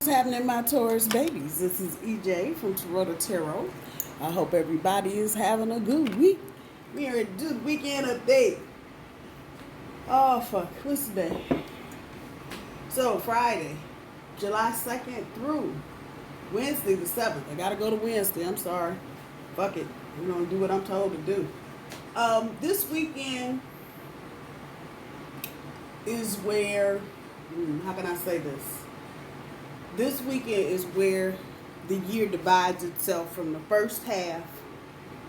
What's happening, my Taurus babies? This is EJ from Taurota Tarot. I hope everybody is having a good week. We are at the weekend update. Oh fuck, what's the day? So Friday, July 2nd through Wednesday the 7th. I gotta go to Wednesday. I'm sorry. Fuck it. We're gonna do what I'm told to do. This weekend is where how can I say this? This weekend is where the year divides itself from the first half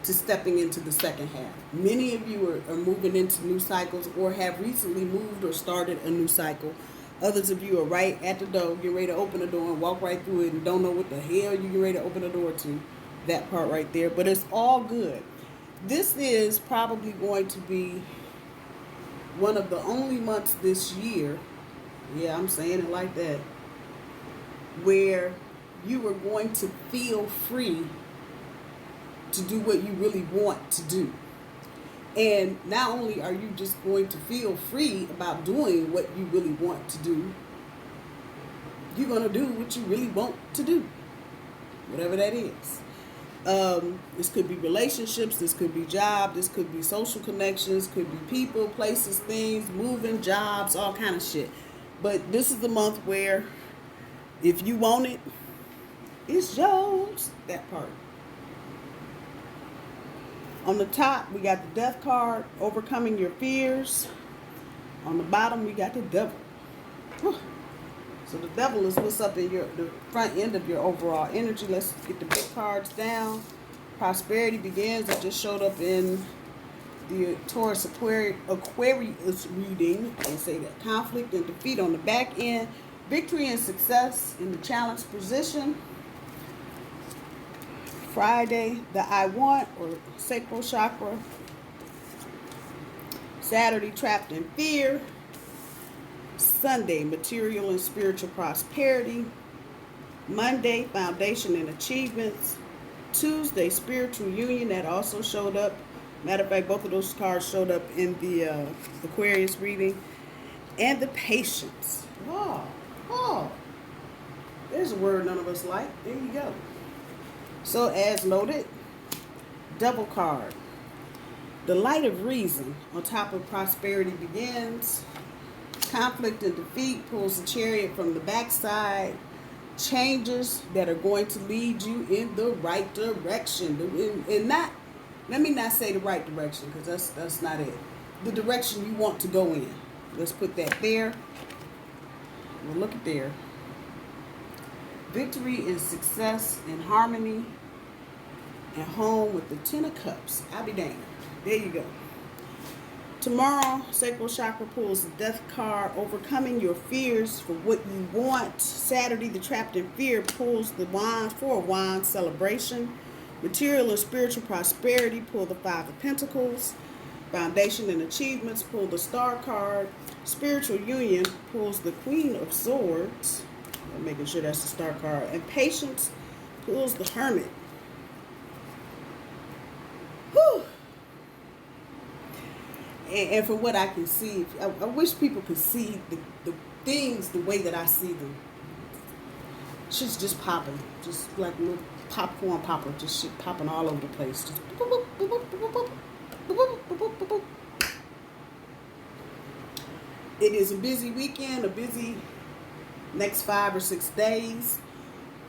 to stepping into the second half. Many of you are moving into new cycles or have recently moved or started a new cycle. Others of you are right at the door, get ready to open the door and walk right through it and don't know what the hell you get ready to open the door to. That part right there. But it's all good. This is probably going to be one of the only months this year, yeah, I'm saying it like that, where you are going to feel free to do what you really want to do. And not only are you just going to feel free about doing what you really want to do, you're going to do what you really want to do, whatever that is. This could be relationships, this could be job, this could be social connections, could be people, places, things, moving, jobs, all kind of shit. But this is the month where if you want it, it's yours. That part. On the top, we got the Death card, overcoming your fears. On the bottom, we got the Devil. So the Devil is what's up in the front end of your overall energy. Let's get the big cards down. Prosperity begins. It just showed up in the Taurus Aquarius reading. They say that conflict and defeat on the back end. Victory and success in the challenge position. Friday, the I want or sacral chakra. Saturday, trapped in fear. Sunday, material and spiritual prosperity. Monday, foundation and achievements. Tuesday, spiritual union. That also showed up. Matter of fact, both of those cards showed up in the Aquarius reading. And the patience. Oh, there's a word none of us like. There you go. So as noted, Devil card. The light of reason on top of prosperity begins. Conflict and defeat pulls the Chariot from the backside. Changes that are going to lead you in the right direction. And not, let me not say the right direction, because that's not it. The direction you want to go in. Let's put that there. Well, look at there. Victory and success and harmony and home with the Ten of Cups. I'll be damned. There you go. Tomorrow, Sacral Chakra pulls the Death card, overcoming your fears for what you want. Saturday, the Trapped in Fear pulls the Wands, Four of Wands, celebration. Material and spiritual prosperity pull the Five of Pentacles. Foundation and achievements pull the Star card. Spiritual union pulls the Queen of Swords. I'm making sure that's the Star card. And patience pulls the Hermit. Whew. And from what I can see, I wish people could see the things the way that I see them. Shit's just popping. Just like a little popcorn popper. Just shit popping all over the place. Just boop, boop, boop, boop, boop, boop, boop, boop, boop, boop, boop, boop. It is a busy weekend, a busy next 5 or 6 days.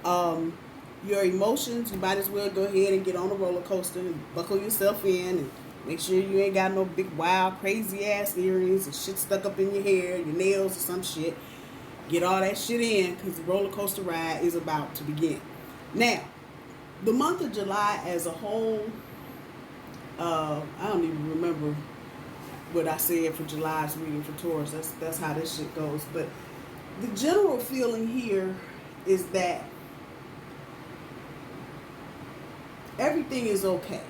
Your emotions, you might as well go ahead and get on a roller coaster and buckle yourself in and make sure you ain't got no big, wild, crazy ass earrings and shit stuck up in your hair, your nails or some shit. Get all that shit in, because the roller coaster ride is about to begin. Now, the month of July as a whole, I don't even remember what I said for July's reading for Taurus. That's how this shit goes. But the general feeling here is that everything is okay.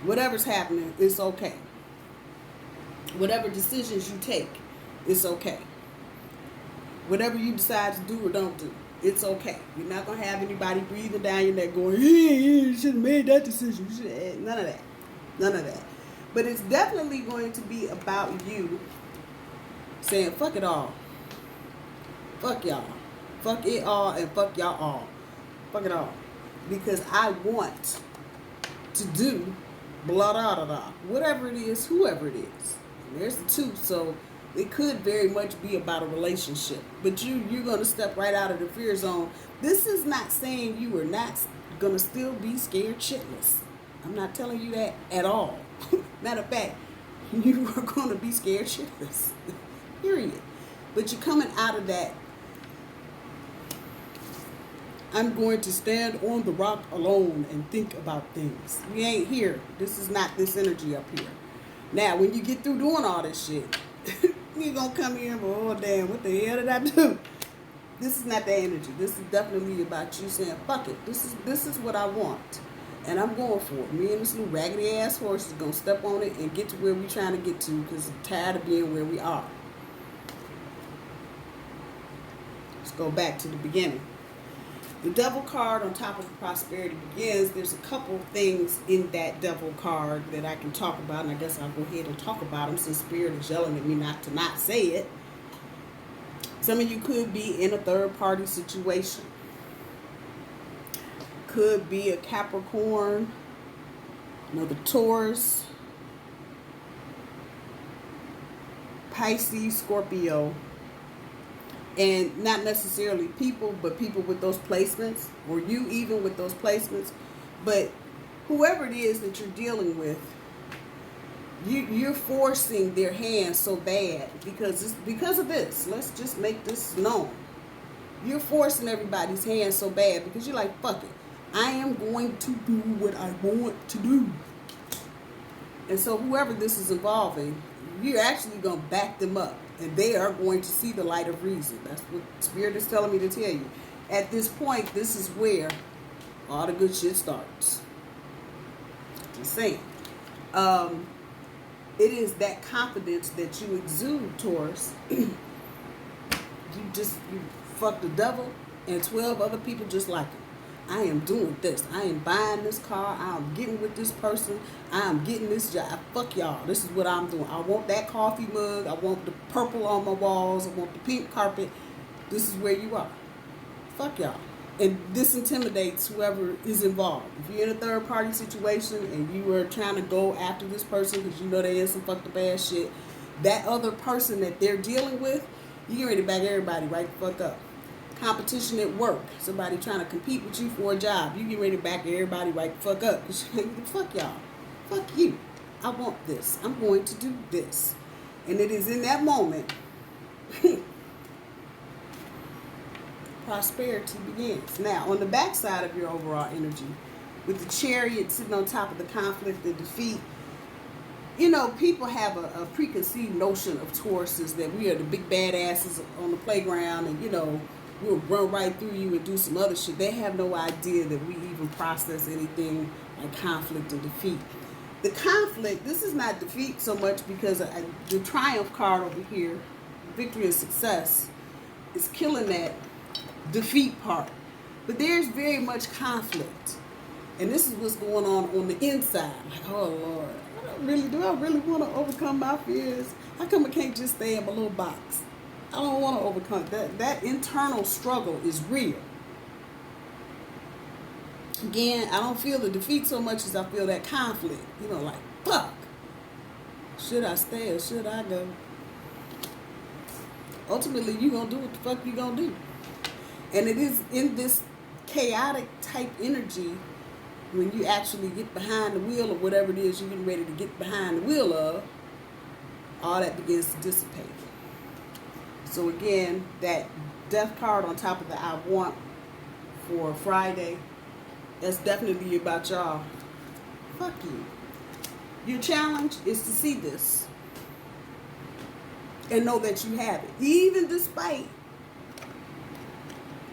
Whatever's happening, it's okay. Whatever decisions you take, it's okay. Whatever you decide to do or don't do, it's okay. You're not going to have anybody breathing down your neck going, hey, you should have made that decision. None of that. None of that. But it's definitely going to be about you saying, fuck it all. Fuck y'all. Fuck it all and fuck y'all all. Fuck it all. Because I want to do blah da da da. Whatever it is, whoever it is. And there's the two, so it could very much be about a relationship. But you're gonna step right out of the fear zone. This is not saying you are not gonna still be scared shitless. I'm not telling you that at all. Matter of fact, you are gonna be scared shitless. Period. But you're coming out of that. I'm going to stand on the rock alone and think about things. We ain't here. This is not this energy up here. Now, when you get through doing all this shit, you're going to come here and go, oh, damn, what the hell did I do? This is not that energy. This is definitely about you saying, fuck it. This is what I want. And I'm going for it. Me and this little raggedy ass horse is going to step on it and get to where we're trying to get to because I'm tired of being where we are. Let's go back to the beginning. The devil card on top of the prosperity begins. There's a couple things in that devil card that I can talk about, and I guess I'll go ahead and talk about them since Spirit is yelling at me not to not say it. Some of you could be in a third party situation. Could be a Capricorn, another Taurus, Pisces, Scorpio. And not necessarily people, but people with those placements, or you even with those placements. But whoever it is that you're dealing with, you're forcing their hand so bad because of this. Let's just make this known. You're forcing everybody's hand so bad because you're like, fuck it. I am going to do what I want to do. And so whoever this is involving, you're actually going to back them up. And they are going to see the light of reason. That's what Spirit is telling me to tell you. At this point, this is where all the good shit starts. Just saying. It is that confidence that you exude, Taurus. You fuck the devil and 12 other people just like him. I am doing this. I am buying this car. I am getting with this person. I am getting this job. Fuck y'all. This is what I'm doing. I want that coffee mug. I want the purple on my walls. I want the pink carpet. This is where you are. Fuck y'all. And this intimidates whoever is involved. If you're in a third party situation and you are trying to go after this person because you know they in some fucked up ass shit, that other person that they're dealing with, you get ready to back everybody right the fuck up. Competition at work, somebody trying to compete with you for a job, you get ready to back everybody right the fuck up because fuck y'all, fuck you, I want this, I'm going to do this. And it is in that moment prosperity begins. Now on the back side of your overall energy, with the Chariot sitting on top of the conflict and defeat, you know, people have a preconceived notion of Tauruses that we are the big badasses on the playground and, you know, we'll run right through you and do some other shit. They have no idea that we even process anything like conflict and defeat. The conflict, this is not defeat so much because the triumph card over here, victory and success, is killing that defeat part. But there's very much conflict. And this is what's going on the inside. Like, oh Lord, do I really want to overcome my fears? How come I can't just stay in my little box? I don't want to overcome that internal struggle is real. Again, I don't feel the defeat so much as I feel that conflict. You know, like, fuck. Should I stay or should I go? Ultimately, you're going to do what the fuck you're going to do. And it is in this chaotic type energy when you actually get behind the wheel of whatever it is you're getting ready to get behind the wheel of, all that begins to dissipate. So again, that death card on top of the I want for Friday, that's definitely about y'all. Fuck you. Your challenge is to see this and know that you have it. Even despite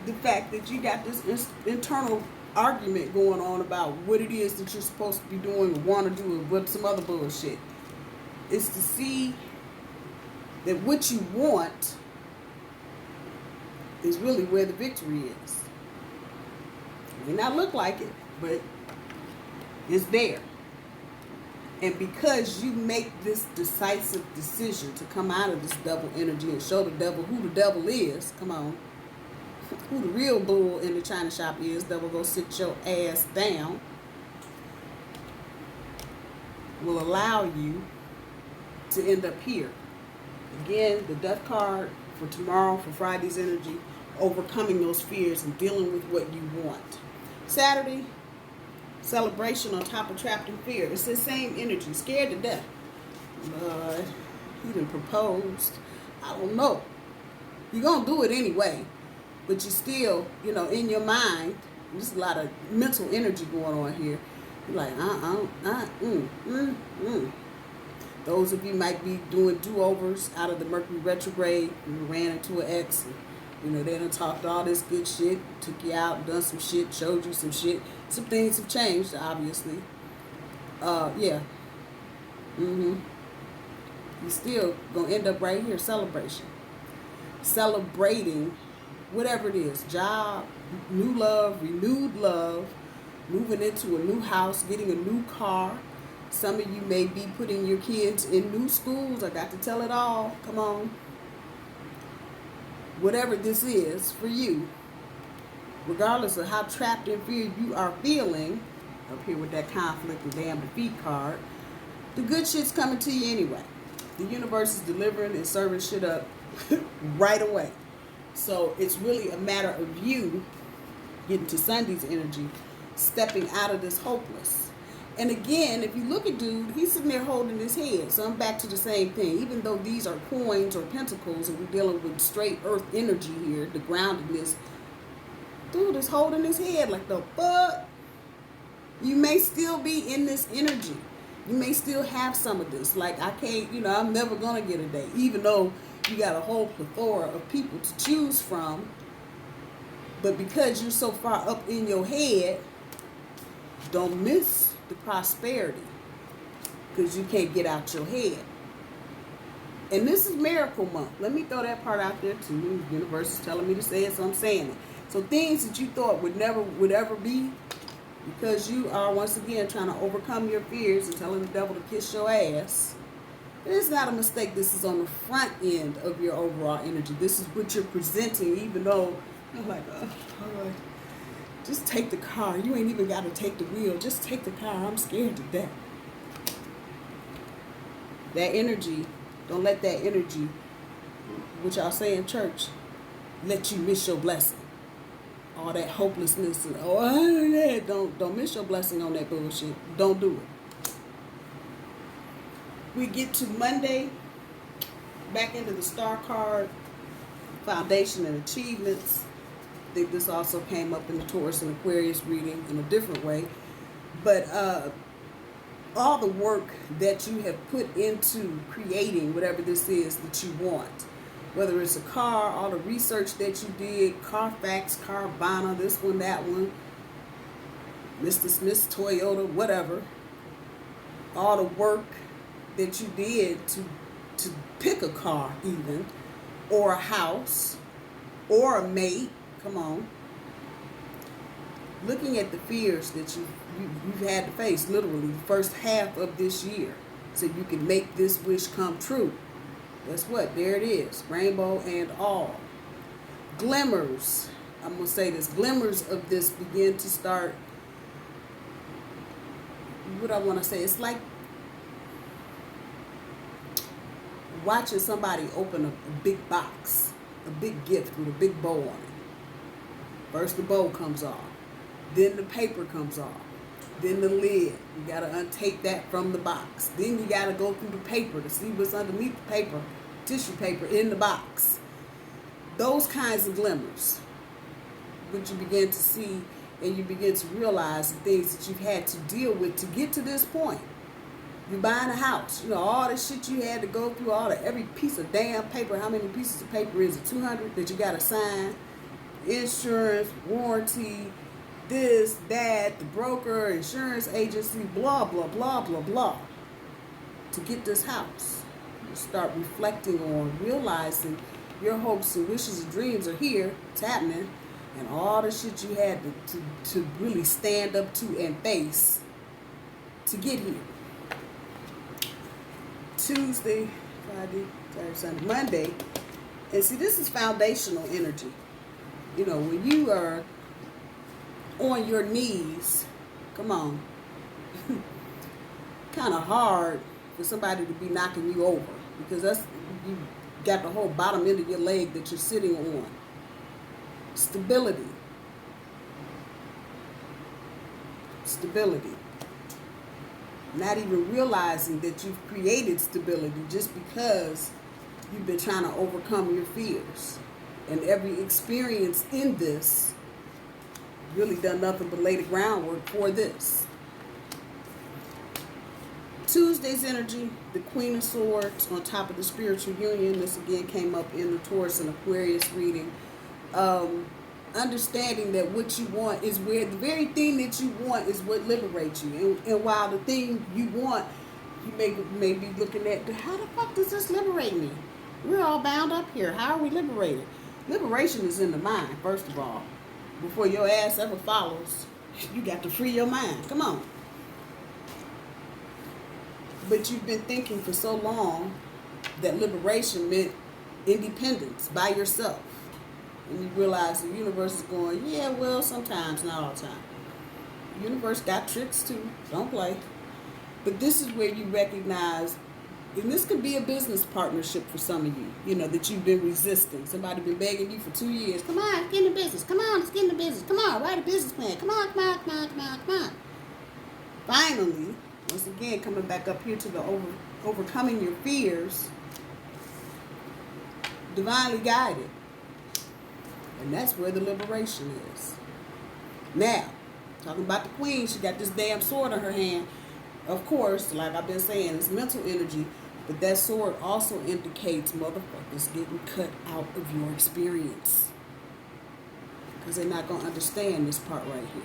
the fact that you got this internal argument going on about what it is that you're supposed to be doing or want to do or what some other bullshit. It's to see that what you want is really where the victory is. It may not look like it, but it's there. And because you make this decisive decision to come out of this devil energy and show the devil who the devil is, come on, who the real bull in the China shop is that will go sit your ass down, will allow you to end up here. Again, the death card for tomorrow, for Friday's energy, overcoming those fears and dealing with what you want. Saturday, celebration on top of trapped in fear. It's the same energy, scared to death. But he done proposed. I don't know. You're going to do it anyway. But you still, you know, in your mind, there's a lot of mental energy going on here. You're like, Those of you might be doing do-overs out of the Mercury retrograde. You ran into an ex. And, you know, they done talked all this good shit, took you out, done some shit, showed you some shit. Some things have changed, obviously. Yeah. You still going to end up right here, celebration. Celebrating whatever it is, job, new love, renewed love, moving into a new house, getting a new car. Some of you may be putting your kids in new schools. I got to tell it all. Come on. Whatever this is for you, regardless of how trapped in fear you are feeling, up here with that conflict and damn defeat card, the good shit's coming to you anyway. The universe is delivering and serving shit up right away. So it's really a matter of you getting to Sunday's energy, stepping out of this hopeless. And again, if you look at dude, he's sitting there holding his head. So I'm back to the same thing. Even though these are coins or pentacles and we're dealing with straight earth energy here, the groundedness, dude is holding his head like the fuck. You may still be in this energy. You may still have some of this. Like, I can't, you know, I'm never going to get a date. Even though you got a whole plethora of people to choose from. But because you're so far up in your head, don't miss the prosperity. Because you can't get out your head. And this is Miracle Month. Let me throw that part out there too. The universe is telling me to say it, so I'm saying it. So things that you thought would ever be, because you are, once again, trying to overcome your fears and telling the devil to kiss your ass. It's not a mistake. This is on the front end of your overall energy. This is what you're presenting, even though you're like, just take the car. You ain't even got to take the wheel. Just take the car. I'm scared to death. That energy, don't let that energy, which y'all say in church, let you miss your blessing. All that hopelessness and don't miss your blessing on that bullshit. Don't do it. We get to Monday, back into the star card, foundation and achievements. I think this also came up in the Taurus and Aquarius reading in a different way. But all the work that you have put into creating whatever this is that you want, whether it's a car, all the research that you did, Carfax, Carvana, this one, that one, Mr. Smith's Toyota, whatever, all the work that you did to pick a car even, or a house, or a mate, come on. Looking at the fears that you've had to face, literally, the first half of this year, so you can make this wish come true. Guess what? There it is. Rainbow and all. Glimmers. I'm going to say this. Glimmers of this begin to start. What I want to say. It's like watching somebody open a big box. A big gift with a big bow on it. First the bow comes off. Then the paper comes off. Then the lid. You got to untape that from the box. Then you got to go through the paper to see what's underneath the paper, tissue paper in the box. Those kinds of glimmers, which you begin to see and you begin to realize the things that you've had to deal with to get to this point. You're buying a house. You know, all the shit you had to go through, every piece of damn paper. How many pieces of paper is it? 200 that you got to sign. Insurance, warranty, this, that, the broker, insurance agency, blah, blah, blah, blah, blah. To get this house. You start reflecting on, realizing your hopes and wishes and dreams are here. It's happening. And all the shit you had to really stand up to and face to get here. Tuesday, Friday, Saturday, Sunday, Monday. And see, this is foundational energy. You know, when you are on your knees, come on, kind of hard for somebody to be knocking you over, because that's, you got the whole bottom end of your leg that you're sitting on. Stability. Stability. Not even realizing that you've created stability just because you've been trying to overcome your fears. And every experience in this really done nothing but lay the groundwork for this. Tuesday's energy, the Queen of Swords on top of the spiritual union. This again came up in the Taurus and Aquarius reading. Understanding that what you want is where the very thing that you want is what liberates you. And while the thing you want, you may be looking at, how the fuck does this liberate me? We're all bound up here. How are we liberated? Liberation is in the mind, first of all. Before your ass ever follows, you got to free your mind. Come on. But you've been thinking for so long that liberation meant independence by yourself. And you realize the universe is going, yeah, well, sometimes, not all the time. The universe got tricks too. Don't play. But this is where you recognize, and this could be a business partnership for some of you, you know, that you've been resisting. Somebody been begging you for 2 years. Come on, let's get in the business. Come on, let's get in the business. Come on, write a business plan. Come on, come on, come on, come on, come on. Finally, once again, coming back up here to the overcoming your fears, divinely guided. And that's where the liberation is. Now, talking about the queen, she got this damn sword in her hand. Of course, like I've been saying, it's mental energy. But that sword also indicates motherfuckers getting cut out of your experience. Because they're not going to understand this part right here.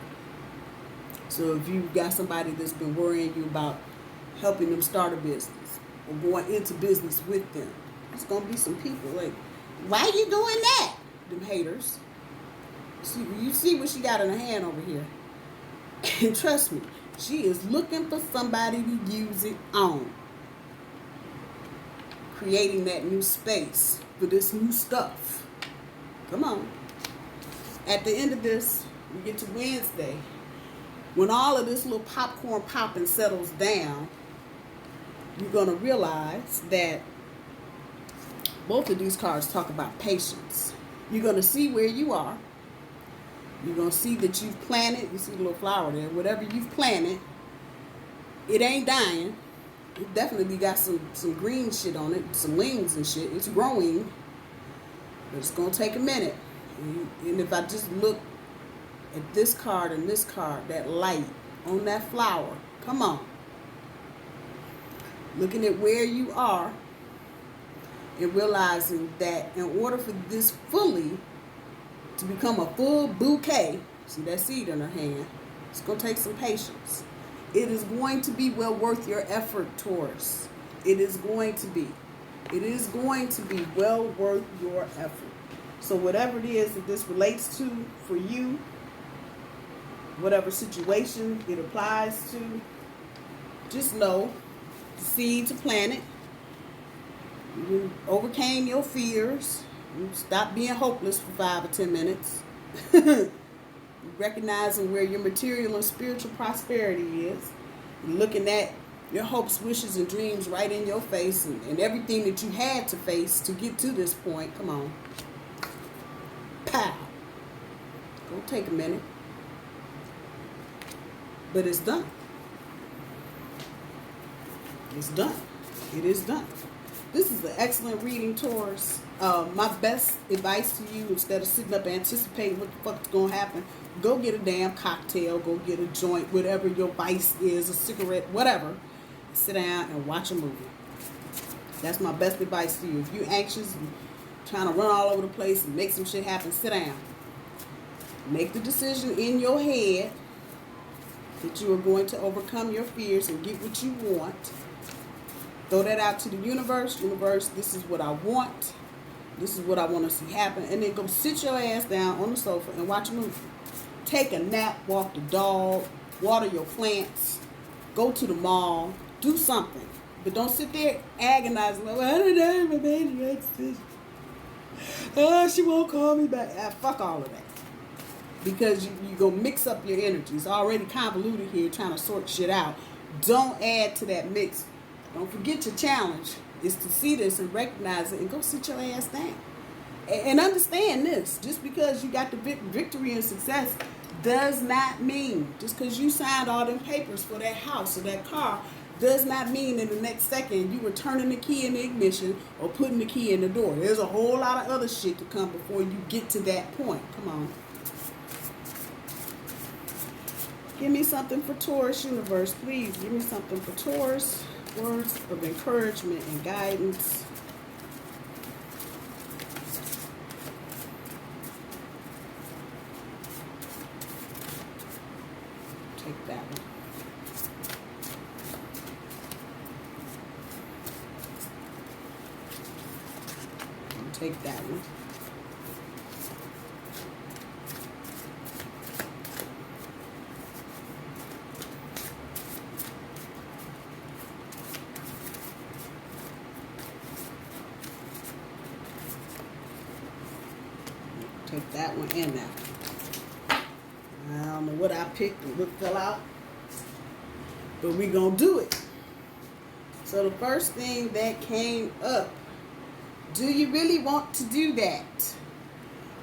So if you've got somebody that's been worrying you about helping them start a business or going into business with them, there's going to be some people like, why are you doing that? Them haters. You see what she got in her hand over here. And trust me, she is looking for somebody to use it on. Creating that new space for this new stuff. Come on. At the end of this, we get to Wednesday. When all of this little popcorn popping settles down, you're going to realize that both of these cards talk about patience. You're going to see where you are. You're going to see that you've planted. You see the little flower there. Whatever you've planted, it ain't dying. It definitely got some green shit on it, some wings and shit. It's growing. But it's going to take a minute. And if I just look at this card and this card, that light on that flower, come on. Looking at where you are and realizing that in order for this fully to become a full bouquet, see that seed in her hand, it's going to take some patience. It is going to be well worth your effort, Taurus. It is going to be. It is going to be well worth your effort. So whatever it is that this relates to for you, whatever situation it applies to, just know the seeds are planted. You overcame your fears. You stopped being hopeless for 5 or 10 minutes. Recognizing where your material and spiritual prosperity is. You're looking at your hopes, wishes, and dreams right in your face, and everything that you had to face to get to this point. Come on. Pow. Go take a minute. But it's done. It's done. It is done. This is an excellent reading, Taurus. My best advice to you, instead of sitting up anticipating what the fuck's going to happen, go get a damn cocktail, go get a joint, whatever your vice is, a cigarette, whatever. Sit down and watch a movie. That's my best advice to you. If you're anxious and trying to run all over the place and make some shit happen, sit down. Make the decision in your head that you are going to overcome your fears and get what you want. Throw that out to the universe. Universe, this is what I want. This is what I want to see happen. And then go sit your ass down on the sofa and watch a movie. Take a nap, walk the dog, water your plants, go to the mall, do something. But don't sit there agonizing, like, I don't know, my baby, Oh, she won't call me back. Fuck all of that. Because you're going to mix up your energy. It's already convoluted here trying to sort shit out. Don't add to that mix. Don't forget your challenge is to see this and recognize it and go sit your ass down. And understand this. Just because you got the victory and success does not mean, just because you signed all them papers for that house or that car, does not mean in the next second you were turning the key in the ignition or putting the key in the door. There's a whole lot of other shit to come before you get to that point. Come on. Give me something for Taurus universe, please. Give me something for Taurus. Words of encouragement and guidance. Take that one. Take that one. Take that one and that one. I don't know what I picked and what fell out, but we gonna do it. So the first thing that came up, do you really want to do that?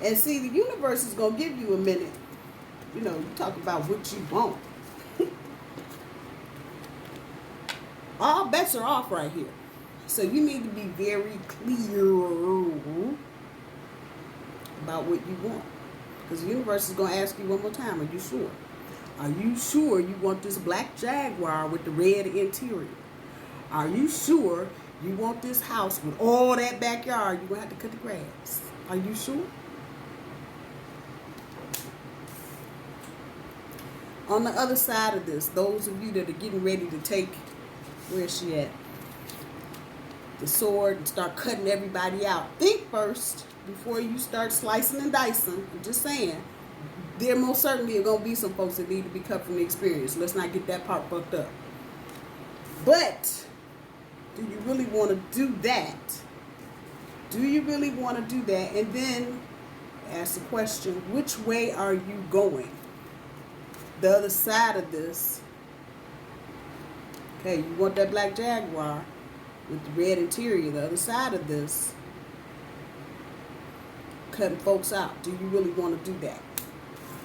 And see, the universe is gonna give you a minute. You know, you talk about what you want. All bets are off right here. So you need to be very clear about what you want. Because the universe is going to ask you one more time, are you sure? Are you sure you want this black Jaguar with the red interior? Are you sure you want this house with all that backyard? You're going to have to cut the grass. Are you sure? On the other side of this, those of you that are getting ready to take, where is she at? The sword and start cutting everybody out. Think first before you start slicing and dicing. I'm just saying, there most certainly are going to be some folks that need to be cut from the experience. Let's not get that part fucked up. But do you really want to do that? Do you really want to do that? And then ask the question, which way are you going? The other side of this, okay, you want that black Jaguar with the red interior. The other side of this, cutting folks out. Do you really want to do that?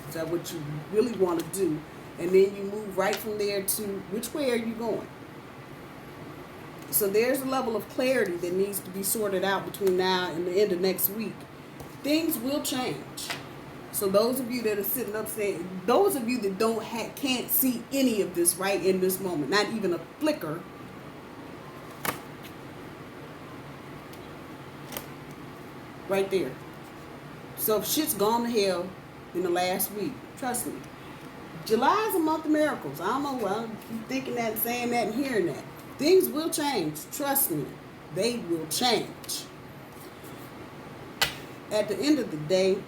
Is that what you really want to do? And then you move right from there to which way are you going? So there's a level of clarity that needs to be sorted out between now and the end of next week. Things will change. So those of you that are sitting up saying, those of you that can't see any of this right in this moment, not even a flicker, right there. So if shit's gone to hell in the last week, trust me, July is a month of miracles. I don't know why I keep thinking that, saying that, and hearing that. Things will change. Trust me, they will change. At the end of the day,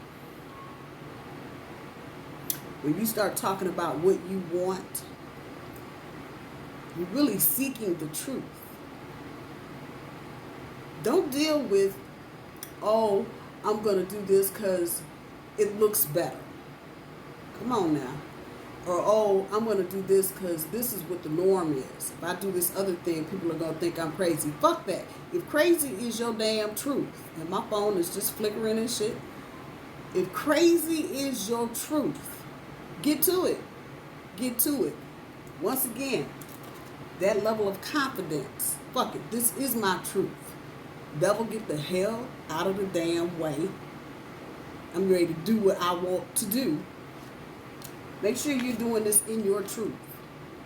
when you start talking about what you want, you're really seeking the truth. Don't deal with, oh, I'm going to do this because it looks better. Come on now. Or, oh, I'm going to do this because this is what the norm is. If I do this other thing, people are going to think I'm crazy. Fuck that. If crazy is your damn truth, and my phone is just flickering and shit, if crazy is your truth, get to it. Get to it. Once again, that level of confidence. Fuck it. This is my truth. Devil, get the hell out of the damn way. I'm ready to do what I want to do. Make sure you're doing this in your truth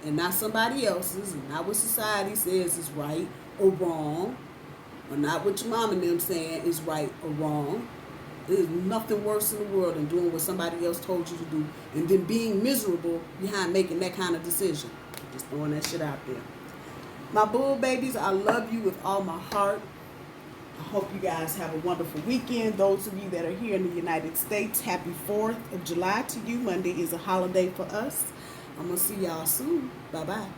and not somebody else's, and not what society says is right or wrong, or not what your mom and them saying is right or wrong. There's nothing worse in the world than doing what somebody else told you to do and then being miserable behind making that kind of decision. Just throwing that shit out there. My bull babies, I love you with all my heart. I hope you guys have a wonderful weekend. Those of you that are here in the United States, happy 4th of July to you. Monday is a holiday for us. I'm going to see y'all soon. Bye-bye.